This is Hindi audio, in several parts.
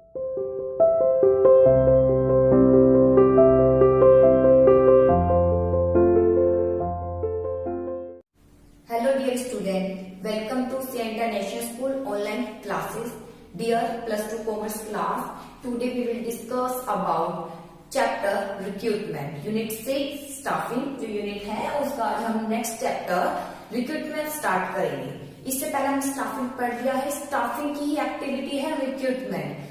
Hello dear student, welcome to St. International School online classes. Dear plus 2 commerce class, today we will discuss about chapter recruitment. Unit 6 staffing जो यूनिट है उसका आज हम नेक्स्ट चैप्टर रिक्रूटमेंट स्टार्ट करेंगे। इससे पहले हम स्टाफिंग पढ़ लिया है। स्टाफिंग की ही एक्टिविटी है रिक्रूटमेंट।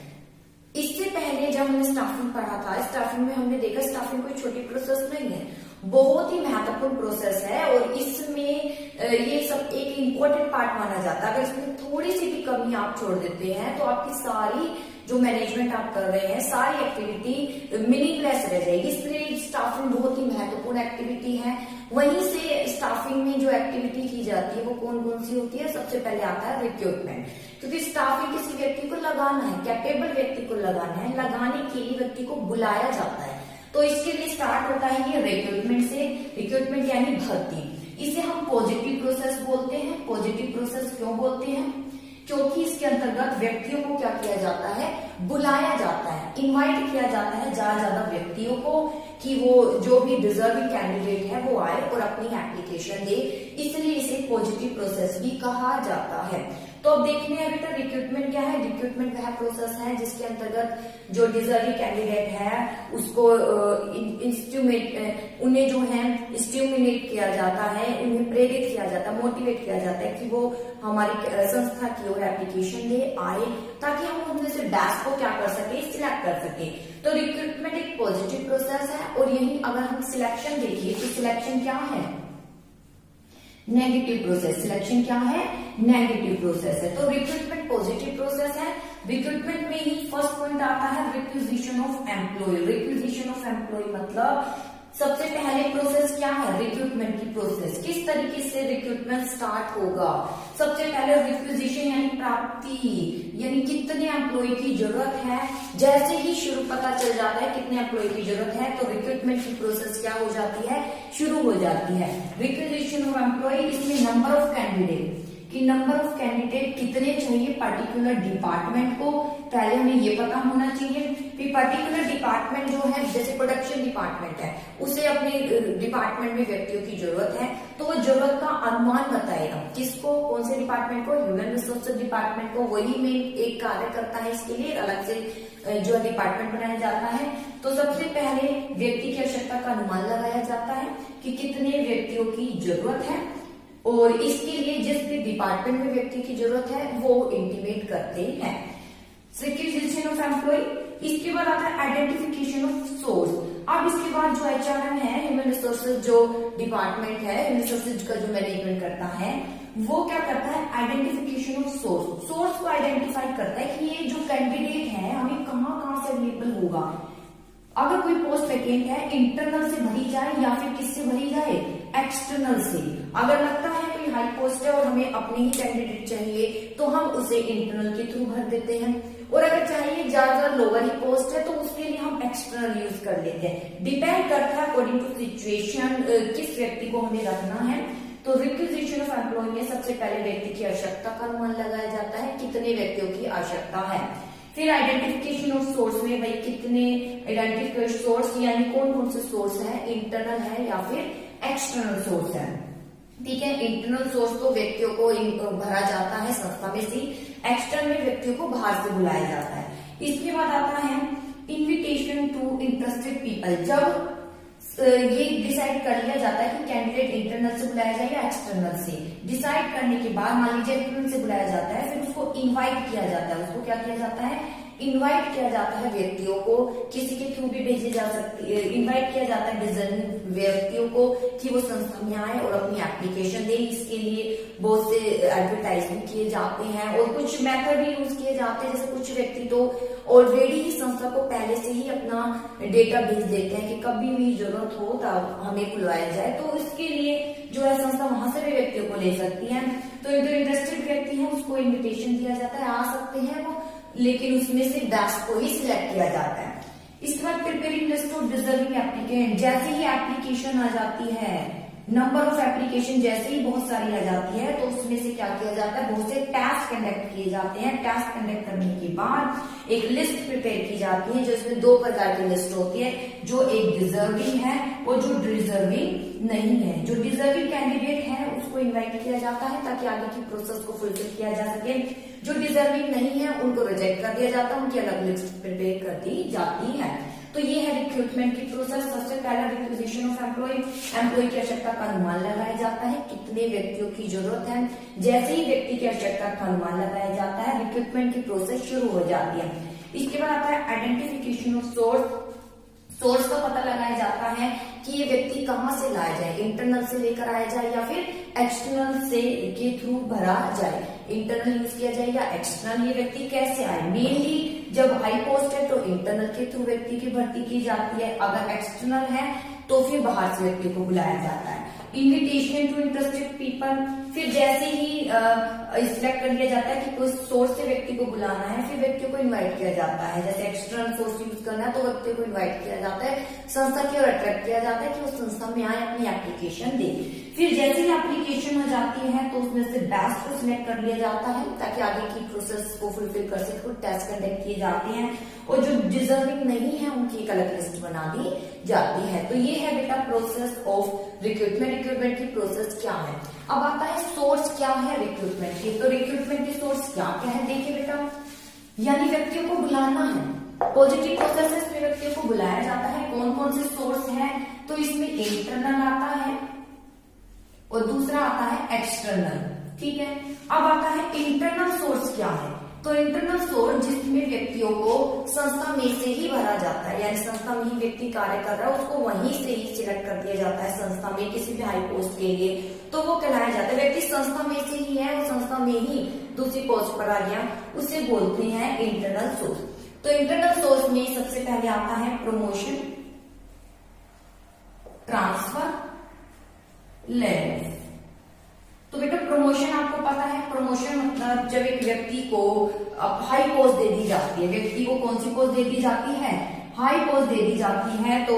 इससे पहले जब हमने स्टाफिंग पढ़ा था, स्टाफिंग में हमने देखा स्टाफिंग कोई छोटी प्रोसेस नहीं है, बहुत ही महत्वपूर्ण प्रोसेस है और इसमें ये सब एक इम्पोर्टेंट पार्ट माना जाता है। अगर इसमें थोड़ी सी भी कमी आप छोड़ देते हैं तो आपकी सारी जो मैनेजमेंट आप कर रहे हैं, सारी एक्टिविटी मीनिंगलेस रह जाएगी। इसलिए स्टाफिंग बहुत ही महत्वपूर्ण एक्टिविटी है। वहीं से स्टाफिंग में जो एक्टिविटी की जाती है वो कौन कौन सी होती है? सबसे पहले आता है रिक्रूटमेंट, क्योंकि स्टाफिंग किसी व्यक्ति को लगाना है, कैपेबल व्यक्ति को लगाना है, लगाने के लिए व्यक्ति को बुलाया जाता है। तो इसके लिए स्टार्ट होता है ये रिक्रूटमेंट से। रिक्रूटमेंट यानी भर्ती। इसे हम पॉजिटिव प्रोसेस बोलते हैं। पॉजिटिव प्रोसेस क्यों बोलते हैं? क्योंकि इसके अंतर्गत व्यक्तियों को क्या किया जाता है? बुलाया जाता है, इनवाइट किया जाता है ज्यादा व्यक्तियों को कि वो जो भी डिजर्विंग कैंडिडेट है वो आए और अपनी एप्लीकेशन दे। इसलिए इसे पॉजिटिव प्रोसेस भी कहा जाता है। तो अब देखने हैं बेटा रिक्रूटमेंट क्या है। रिक्रूटमेंट वह प्रोसेस है जिसके अंतर्गत जो डिजर्विंग कैंडिडेट है उसको उन्हें जो है स्टिमुलेट किया जाता है, उन्हें प्रेरित किया जाता है, मोटिवेट किया जाता है कि वो हमारी संस्था की ओर एप्लीकेशन दे आए, ताकि हम उनमें से बेस्ट को क्या कर सके, सिलेक्ट कर सके। तो रिक्रूटमेंट एक पॉजिटिव प्रोसेस है। और यही अगर हम सिलेक्शन देखिए तो सिलेक्शन क्या है? Negative process. सिलेक्शन क्या है? नेगेटिव प्रोसेस है। तो रिक्रूटमेंट पॉजिटिव प्रोसेस है। रिक्रूटमेंट में ही फर्स्ट पॉइंट आता है requisition of employ. Requisition of employ मतलब सबसे पहले प्रोसेस क्या है? रिक्रूटमेंट की प्रोसेस। किस तरीके से रिक्रूटमेंट स्टार्ट होगा? सबसे पहले रिक्विजिशन यानी प्राप्ति, यानी कितने एम्प्लॉय की जरूरत है। जैसे ही शुरू पता चल जाता है कितने एम्प्लॉय की जरूरत है तो रिक्रूटमेंट की प्रोसेस क्या हो जाती है? शुरू हो जाती है। रिक्विजिशन ऑफ एम्प्लॉय, इसमें नंबर ऑफ कैंडिडेट कि नंबर ऑफ कैंडिडेट कितने चाहिए पर्टिकुलर डिपार्टमेंट को, पहले हमें ये पता होना चाहिए। फिर पर्टिकुलर डिपार्टमेंट जो है, जैसे प्रोडक्शन डिपार्टमेंट है, उसे अपने डिपार्टमेंट में व्यक्तियों की जरूरत है तो वो जरूरत का अनुमान बताएगा। किसको? कौन से डिपार्टमेंट को? ह्यूमन रिसोर्सेज डिपार्टमेंट को। वही में एक कार्य करता है, इसके लिए अलग से जो डिपार्टमेंट बनाया जाता है। तो सबसे पहले व्यक्ति की आवश्यकता का अनुमान लगाया जाता है कि कितने व्यक्तियों की जरूरत है और इसके लिए जिस भी डिपार्टमेंट में व्यक्ति की जरूरत है वो इंटीमेट करते हैं। Requisition of employ. इसके बाद आता है आइडेंटिफिकेशन ऑफ सोर्स। अब इसके बाद जो एचआरएम है, ह्यूमन रिसोर्सेज जो डिपार्टमेंट है, ह्यूमन रिसोर्सेज का जो मैनेजमेंट करता है, वो क्या करता है? Identification of source. सोर्स को आइडेंटिफाई करता है कि ये जो कैंडिडेट है हमें कहाँ से अवेलेबल होगा। अगर कोई पोस्ट वैकेंट है, इंटरनल से भरी जाए या फिर किससे भरी जाए? एक्सटर्नल से। अगर लगता है कोई हाई पोस्ट है और हमें अपने ही कैंडिडेट चाहिए तो हम उसे इंटरनल के थ्रू भर देते हैं, और अगर चाहिए ज्यादा लोअर ही पोस्ट है तो उसके लिए हम एक्सटर्नल यूज कर लेते हैं। डिपेंड करता है अकॉर्डिंग टू सिचुएशन किस व्यक्ति को हमें रखना है। तो रिक्विजिशन ऑफ एम्प्लॉय में सबसे पहले व्यक्ति की आवश्यकता का अनुमान लगाया जाता है, कितने व्यक्तियों की आवश्यकता है। फिर आइडेंटिफिकेशन ऑफ सोर्स में भाई कितने आइडेंटिफाइड सोर्स यानी कौन कौन से सोर्स है, इंटरनल है या फिर एक्सटर्नल सोर्स है। ठीक है, इंटरनल सोर्स तो व्यक्तियों को भरा जाता है संस्था में से, एक्सटर्नल व्यक्तियों को बाहर से बुलाया जाता है। इसके बाद आता है इन्विटेशन टू इंटरेस्टेड पीपल। जब ये डिसाइड कर लिया जाता है कि कैंडिडेट इंटरनल से बुलाया जाए या एक्सटर्नल से, डिसाइड करने के बाद मान लीजिए इंटरनल से बुलाया जाता है, फिर उसको इनवाइट किया जाता है। उसको क्या किया जाता है? इनवाइट किया जाता है व्यक्तियों को, किसी के थ्रू भी भेजी जा सकती है। इनवाइट किया जाता है डिजर्विंग व्यक्तियों को कि वो संस्था में आए और अपनी एप्लीकेशन दे। इसके लिए बहुत से एडवर्टाइजमेंट किए जाते हैं और कुछ मेथड भी यूज किए जाते हैं। जैसे कुछ व्यक्ति तो ऑलरेडी ही संस्था को पहले से ही अपना डेटा भेज देते हैं कि कभी भी जरूरत हो तब हमें बुलवाया जाए। तो इसके लिए जो है संस्था वहां से भी व्यक्तियों को ले सकती है। तो जो इंटरेस्टेड व्यक्ति है उसको इन्विटेशन दिया जाता है, आ सकते हैं वो, लेकिन उसमें से बेस्ट को ही सिलेक्ट किया जाता है। इसके बाद preparing list of deserving applicant. जैसे ही एप्लीकेशन आ जाती है नंबर ऑफ एप्लीकेशन जैसे ही बहुत सारी आ जाती है तो उसमें से क्या किया जाता है, बहुत से टास्क कंडक्ट किए जाते हैं। टास्क कंडक्ट करने के बाद एक लिस्ट प्रिपेयर की जाती है, जिसमें 2 प्रकार की लिस्ट होती है, जो एक डिजर्विंग है और जो डिजर्विंग नहीं है। जो डिजर्विंग कैंडिडेट है उसको इन्वाइट किया जाता है ताकि आगे की प्रोसेस को फुलफिल किया जा सके। जो डिजर्विंग नहीं है उनको रिजेक्ट कर दिया जाता है, उनकी अलग लिस्ट प्रिपेयर कर दी जाती है। तो ये है रिक्रूटमेंट की प्रोसेस। सबसे पहला रिक्विजिशन ऑफ एम्प्लॉय, एम्प्लॉय की आवश्यकता का अनुमान लगाया जाता है, कितने व्यक्तियों की जरूरत है। जैसे ही व्यक्ति की आवश्यकता का अनुमान लगाया जाता है, रिक्रूटमेंट की प्रोसेस शुरू हो जाती है। इसके बाद आता है आइडेंटिफिकेशन ऑफ सोर्स। सोर्स का पता लगाया जाता है कि ये व्यक्ति कहाँ से लाया जाए, इंटरनल से लेकर आया जाए या फिर एक्सटर्नल से के थ्रू भरा जाए। इंटरनल यूज किया जाए या एक्सटर्नल, ये व्यक्ति कैसे आए। मेनली जब हाई पोस्ट है तो इंटरनल के थ्रू व्यक्ति की भर्ती की जाती है, अगर एक्सटर्नल है तो फिर बाहर से व्यक्ति को बुलाया जाता है। इन्विटेशन टू इंटरेस्टेड पीपल, फिर जैसे ही सिलेक्ट कर लिया जाता है कि कोई सोर्स से व्यक्ति को बुलाना है, फिर व्यक्ति को इनवाइट किया जाता है। जैसे एक्सटर्नल सोर्स यूज करना है तो व्यक्ति को इनवाइट किया जाता है, संस्था की ओर अट्रैक्ट किया जाता है कि वो संस्था में आए, अपनी एप्लीकेशन दे। फिर जैसे ही एप्लीकेशन हो जाती है तो उसमें से बेस्ट को सिलेक्ट कर लिया जाता है ताकि आगे की प्रोसेस को फुलफिल कर सके। टेस्ट कंडक्ट किए जाते हैं और जो डिजर्विंग नहीं है उनकी एक अलग लिस्ट बना दी जाती है। तो ये है बेटा प्रोसेस ऑफ रिक्रूटमेंट। रिक्रूटमेंट की प्रोसेस क्या है। अब आता है सोर्स क्या है रिक्रूटमेंट की। तो रिक्रूटमेंट की सोर्स क्या क्या है, देखिए बेटा, यानी व्यक्तियों को बुलाना है। पॉजिटिव प्रोसेस में व्यक्तियों को बुलाया जाता है। कौन कौन से सोर्स है, तो इसमें इंटरनल आता है और दूसरा आता है एक्सटर्नल। ठीक है, अब आता है इंटरनल सोर्स क्या है। तो इंटरनल सोर्स जिसमें व्यक्तियों को संस्था में से ही भरा जाता है, यानी संस्था में ही व्यक्ति कार्य कर रहा है, उसको वहीं से ही सिलेक्ट कर दिया जाता है संस्था में किसी भी हाई पोस्ट के लिए, तो वो कहलाया जाता है। व्यक्ति संस्था में से ही है और संस्था में ही दूसरी पोस्ट पर आ गया, उसे बोलते हैं इंटरनल सोर्स। तो इंटरनल सोर्स में सबसे पहले आता है प्रमोशन, ट्रांसफर, लेवल। तो बेटा प्रमोशन आपको पता है, प्रमोशन मतलब जब एक व्यक्ति को हाई पोस्ट दे दी जाती है। व्यक्ति को कौन सी पोस्ट दे दी जाती है, हाई पोस्ट दे दी जाती है, तो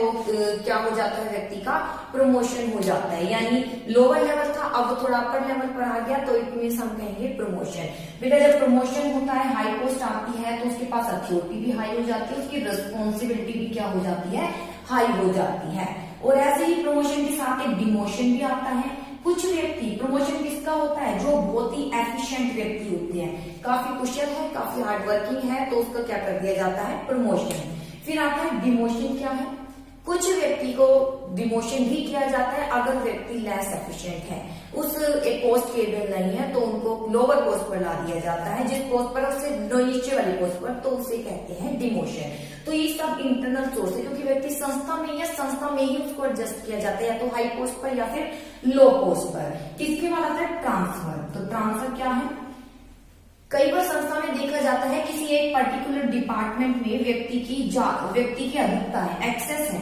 क्या हो जाता है, व्यक्ति का प्रमोशन हो जाता है। यानी लोअर लेवल था, अब थोड़ा अपर लेवल पर आ गया, तो इट मींस हम कहेंगे प्रमोशन। बेटा जब प्रमोशन होता है, हाई पोस्ट आती है, तो उसके पास अथॉरिटी भी हाई हो जाती है, उसकी रिस्पॉन्सिबिलिटी भी क्या हो जाती है, हाई हो जाती है। और ऐसे ही प्रमोशन के साथ एक डिमोशन भी आता है। कुछ व्यक्ति, प्रमोशन किसका होता है, जो बहुत ही एफिशिएंट व्यक्ति होते हैं, काफी कुशल है, काफी हार्ड वर्किंग है, तो उसका क्या कर दिया जाता है, प्रमोशन। फिर आता है डिमोशन। क्या है, कुछ व्यक्ति को डिमोशन भी किया जाता है अगर व्यक्ति लेस एफिशिएंट है, उस एक पोस्ट केबल नहीं है, तो उनको लोअर पोस्ट पर ला दिया जाता है, जिस पोस्ट पर उससे नीचे वाली पोस्ट पर, तो उसे कहते हैं डिमोशन। तो ये सब इंटरनल सोर्स है, क्योंकि व्यक्ति संस्था में या संस्था में ही उसको एडजस्ट किया जाता है, या तो हाई पोस्ट पर या फिर लो पोस्ट पर। इसके बाद आता है ट्रांसफर। तो ट्रांसफर क्या है, कई बार संस्था में देखा जाता है किसी एक पर्टिकुलर डिपार्टमेंट में व्यक्ति की अधिकता है, एक्सेस है,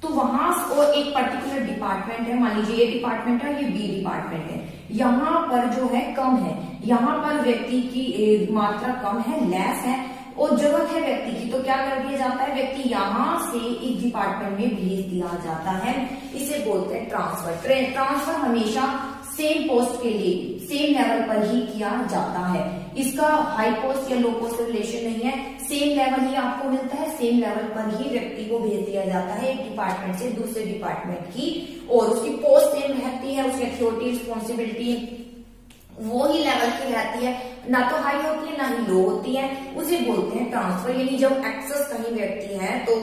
तो वहां और एक पर्टिकुलर डिपार्टमेंट है, मान लीजिए ये डिपार्टमेंट है, ये बी डिपार्टमेंट है, यहाँ पर जो है कम है, यहाँ पर व्यक्ति की मात्रा कम है, लेस है, और जरूरत है व्यक्ति की, तो क्या कर दिया जाता है, व्यक्ति यहाँ से इस डिपार्टमेंट में भेज दिया जाता है। इसे बोलते हैं ट्रांसफर। ट्रांसफर हमेशा सेम पोस्ट के लिए सेम लेवल पर ही किया जाता है। इसका हाई पोस्ट या लो पोस्ट रिलेशन नहीं है, सेम लेवल ही आपको मिलता है, सेम लेवल पर ही व्यक्ति को भेज दिया जाता है एक डिपार्टमेंट से दूसरे डिपार्टमेंट की, और उसकी पोस्ट सेम रहती है, उसकी अथॉरिटी, रिस्पॉन्सिबिलिटी वो ही लेवल की रहती है, ना तो हाई होती है ना ही लो होती है, उसे बोलते हैं ट्रांसफर। यानी जब एक्सेस कहीं व्यक्ति है तो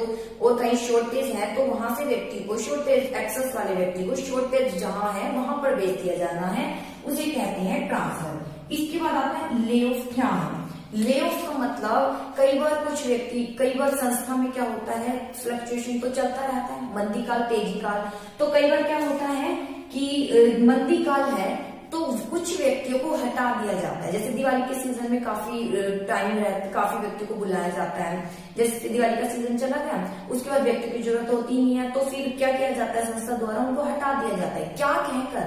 और कहीं शॉर्टेज है, तो वहां से व्यक्ति को शॉर्टेज, एक्सेस वाले व्यक्ति को शॉर्टेज जहां है वहां पर भेज दिया जाना है, उसे कहते हैं ट्रांसफर। इसके बाद आता है ले ऑफ। क्या है ले ऑफ का मतलब, कई बार कुछ व्यक्ति, कई बार संस्था में क्या होता है, फ्लक्चुएशन तो चलता रहता है, मंदी काल, तेजी काल, तो कई बार क्या होता है कि मंदी काल है तो कुछ व्यक्तियों को हटा दिया जाता है। जैसे दिवाली के सीजन में काफी टाइम रहता, काफी व्यक्तियों को बुलाया जाता है, जैसे दिवाली का सीजन चला गया, उसके बाद व्यक्ति की जरूरत होती नहीं है, तो फिर क्या किया जाता है, संस्था द्वारा उनको हटा दिया जाता है। क्या कहकर,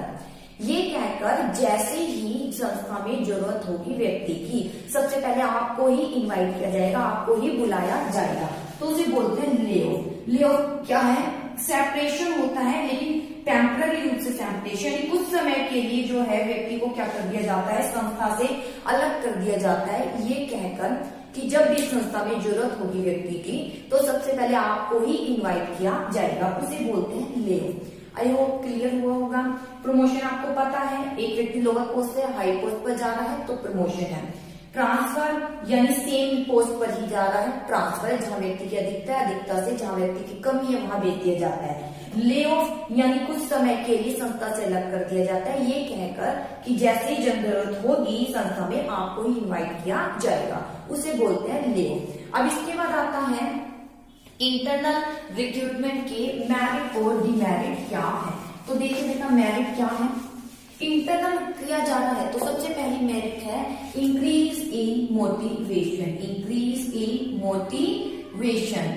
ये कहकर जैसे ही संस्था में जरूरत होगी व्यक्ति की, सबसे पहले आपको ही इनवाइट किया जाएगा, आपको ही बुलाया जाएगा, तो उसे बोलते हैं ले ऑफ। ले ऑफ क्या है, सेपरेशन होता है, लेकिन टेम्पररी रूप से सेपरेशन, यानी कुछ समय के लिए जो है व्यक्ति को क्या कर दिया जाता है, संस्था से अलग कर दिया जाता है, ये कहकर कि जब भी संस्था में जरूरत होगी व्यक्ति की तो सबसे पहले आपको ही इनवाइट किया जाएगा, उसे बोलते हैं लेव। आई होप क्लियर हुआ होगा। प्रमोशन आपको पता है, एक व्यक्ति लोअर पोस्ट से हाई पोस्ट पर जा रहा है तो प्रमोशन है। ट्रांसफर यानी सेम पोस्ट पर ही जा रहा है, ट्रांसफर जहां व्यक्ति की अधिकता है, अधिकता से जहां व्यक्ति की कमी है वहां भेज दिया जाता है। ले ऑफ यानी कुछ समय के लिए संस्था से अलग कर दिया जाता है, ये कहकर कि जैसे ही जरूरत होगी संस्था में आपको ही इनवाइट किया जाएगा, उसे बोलते हैं ले ऑफ। अब इसके बाद आता है इंटरनल रिक्रूटमेंट के मेरिट और डिमेरिट क्या है। तो देखिए बेटा मेरिट क्या है, इंटरनल किया जा रहा है तो सबसे पहली मेरिट है increase in motivation. Increase in motivation,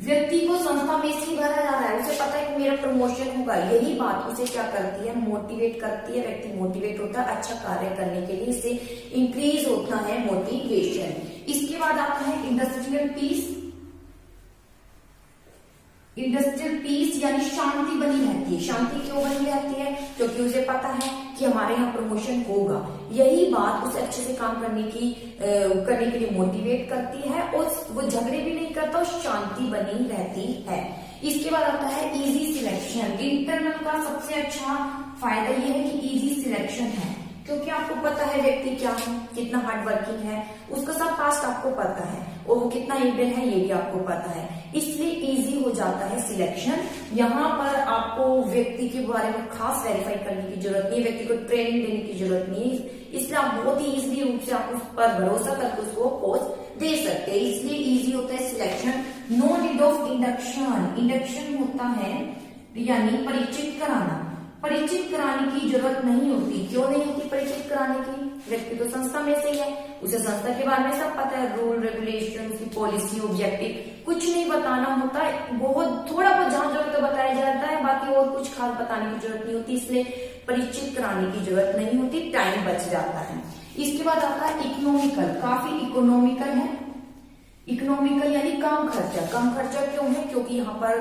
व्यक्ति को संस्था में से ही भरा जा रहा है, उसे पता है कि मेरा प्रमोशन होगा, यही बात उसे क्या करती है, मोटिवेट करती है। व्यक्ति मोटिवेट होता है अच्छा कार्य करने के लिए, इससे इंक्रीज होता है मोटिवेशन। इसके बाद आता है इंडस्ट्रियल पीस। इंडस्ट्रियल पीस यानी शांति बनी रहती है। शांति क्यों बनी रहती है, क्योंकि उसे पता है कि हमारे यहाँ प्रमोशन होगा, यही बात उसे अच्छे से काम करने के लिए मोटिवेट करती है और वो झगड़े भी नहीं करता और शांति बनी रहती है। इसके बाद आता है इजी सिलेक्शन। इंटरनल का सबसे अच्छा फायदा यह है कि इजी सिलेक्शन है, क्योंकि आपको पता है व्यक्ति क्या है, कितना हार्ड वर्किंग है, उसका सब पास्ट आपको पता है और वो कितना एबल है ये भी आपको पता है, इसलिए इजी हो जाता है सिलेक्शन। यहाँ पर आपको व्यक्ति के बारे में खास वेरीफाई करने की जरूरत नहीं है, व्यक्ति को ट्रेनिंग देने की जरूरत नहीं है, इसलिए आप बहुत ही इजीली रूप से आप उस पर भरोसा करके उसको पोस्ट दे सकते हैं, इसलिए इजी होता है selection. No need of induction. Induction होता है यानी परिचित कराना, परिचित कराने की जरूरत नहीं होती। क्यों नहीं होती परिचित कराने की, व्यक्ति तो संस्था में से ही है, उसे संस्था के बारे में सब पता है, रूल रेगुलेशन की पॉलिसी ऑब्जेक्टिव कुछ नहीं बताना होता है, बहुत थोड़ा बहुत जहां जरूरत बताया जाता है, बाकी और कुछ खास बताने की जरूरत नहीं होती, इसलिए परिचित कराने की जरूरत नहीं होती, टाइम बच जाता है। इसके बाद आता है इकोनॉमिकल। काफी इकोनॉमिकल है, इकोनॉमिकल यानी कम खर्चा। कम खर्चा क्यों है, क्योंकि यहाँ पर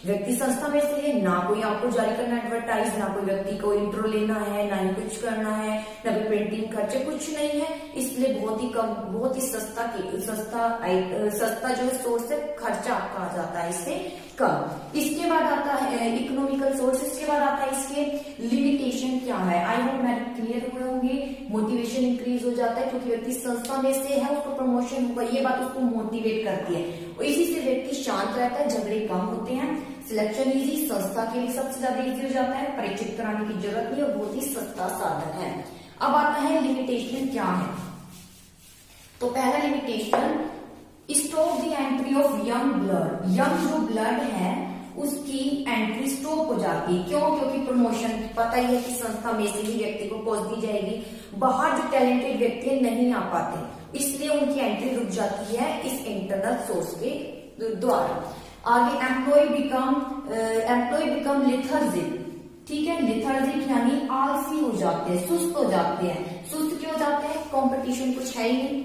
व्यक्ति संस्था में से है, ना कोई आपको जारी करना एडवर्टाइज, ना कोई व्यक्ति को इंट्रो लेना है, ना ही कुछ करना है, ना कोई प्रिंटिंग खर्चे, कुछ नहीं है, इसलिए बहुत ही कम, बहुत ही सस्ता जो सोर्स है खर्चा आपका आ जाता है इससे कम। इसके बाद आता है इकोनॉमिकल सोर्स। इसके बाद आता है इसके लिमिटेशन क्या है। आई होप मेरिट क्लियर हुए होंगे। मोटिवेशन इंक्रीज हो जाता है क्योंकि व्यक्ति संस्था में से है, उसको प्रमोशन होगा, ये बात उसको मोटिवेट करती है और इसी से व्यक्ति शांत रहता है, झगड़े कम होते हैं। सिलेक्शन इजी, संस्था के लिए सबसे ज्यादा इजी हो जाता है, परिचित कराने की जरूरत नहीं और बहुत ही सस्ता साधन है। अब आता है लिमिटेशन क्या है। तो पहला limitation stop the entry of young blood. Young जो ब्लड है उसकी एंट्री स्टॉप हो जाती है। क्यों, क्योंकि प्रमोशन पता ही है कि संस्था में से ही व्यक्ति को पोस्ट दी जाएगी, बाहर जो टैलेंटेड व्यक्ति नहीं आ पाते, इसलिए उनकी एंट्री रुक जाती है इस इंटरनल सोर्स के द्वारा। आगे एम्प्लॉय बिकम लेथर्जिक। ठीक है, लेथर्जिक यानी आलसी हो जाते हैं, सुस्त हो जाते हैं। सुस्त क्यों हो जाते हैं, कंपटीशन कुछ है ही नहीं,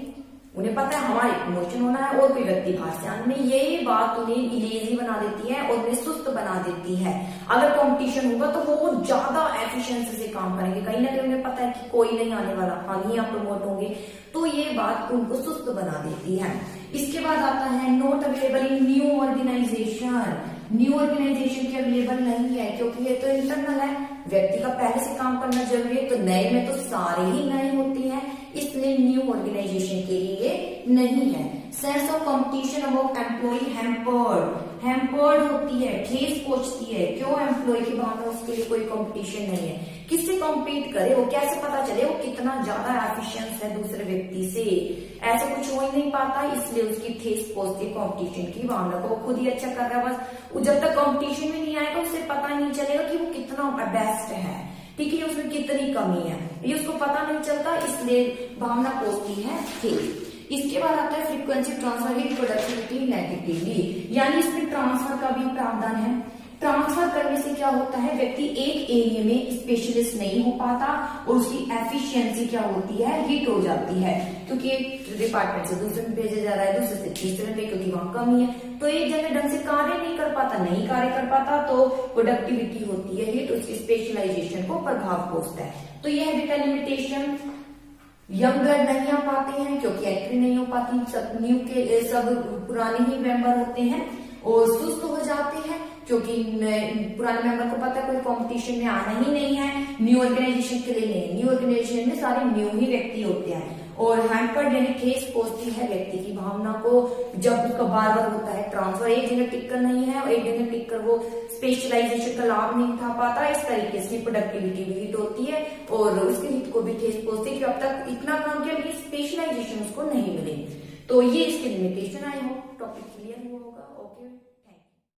उन्हें पता है हमारे प्रमोशन होना है और कोई व्यक्ति बाहर से आने में, यही बात उन्हें लेजी बना देती है और उन्हें सुस्त बना देती है। अगर कंपटीशन होगा तो वो ज्यादा एफिशिएंसी से काम करेंगे, कहीं ना कहीं उन्हें पता है कि कोई नहीं आने वाला, हम ही आप प्रमोट होंगे, तो ये बात उनको सुस्त बना देती है। इसके बाद आता है not available in new organisation. New organisation के अवेलेबल नहीं है क्योंकि ये तो इंटरनल है, व्यक्ति का पहले से काम करना जरूरी है, तो नए में तो सारे ही नए होते हैं, इसलिए न्यू ऑर्गेनाइजेशन के लिए नहीं है। Sense of competition about employ hampered होती है, ठेस पहुंचती है। क्यों, एम्प्लॉय की भावना, उसके लिए कोई कंपटीशन नहीं है, किससे कॉम्पीट करे वो, कैसे पता चले वो कितना ज्यादा एफिशिएंट है दूसरे व्यक्ति से, ऐसा कुछ हो ही नहीं पाता, इसलिए उसकी ठेस पहुंचती है कंपटीशन की भावना को, वो खुद ही अच्छा कर रहा है, बस जब तक कंपटीशन में नहीं आएगा उसे पता नहीं चलेगा कि वो कितना बेस्ट है, ठीक है, उसमें कितनी कमी है, ये उसको पता नहीं चलता, इसलिए भावना पहुंचती है ठेस। इसके बाद आता है frequency transfer with productivity negatively, यानी इसमें ट्रांसफर का भी प्रावधान है। ट्रांसफर करने से क्या होता है, व्यक्ति एक एरिया में स्पेशलिस्ट नहीं हो पाता और उसकी एफिशिएंसी क्या होती है, हिट हो जाती है, क्योंकि एक डिपार्टमेंट से दूसरे में भेजा जा रहा है, दूसरे से तीसरे में, क्योंकि वहां कमी है, तो एक जगह ढंग से कार्य नहीं कर पाता, नहीं कार्य कर पाता तो प्रोडक्टिविटी होती है हिट, उसकी स्पेशलाइजेशन को प्रभाव पहुंचता है। तो यह विटा लिमिटेशन, यंग ब्लड नहीं आ पाते हैं क्योंकि एंट्री नहीं हो पाती, सब न्यू के सब पुराने ही मेंबर होते हैं, और सुस्त हो जाते हैं क्योंकि पुराने मेंबर को पता है कोई कंपटीशन में आना ही नहीं है, न्यू ऑर्गेनाइजेशन के लिए नहीं, न्यू ऑर्गेनाइजेशन में सारे न्यू ही व्यक्ति होते हैं। और हैम्पर्ड यानी ठेस पहुंचती है व्यक्ति की भावना को, जब उसका बार बार होता है ट्रांसफर, एक जगह टिक कर नहीं है और एक जगह टिक कर वो स्पेशलाइजेशन का लाभ नहीं उठा पाता, इस तरीके से प्रोडक्टिविटी भी हिट होती है और उसके हित को भी ठेस पहुंचती है कि अब तक इतना काम किया लेकिन स्पेशलाइजेशन उसको नहीं मिली। तो ये इसके limitation, I hope topic clear हुआ होगा। ओके।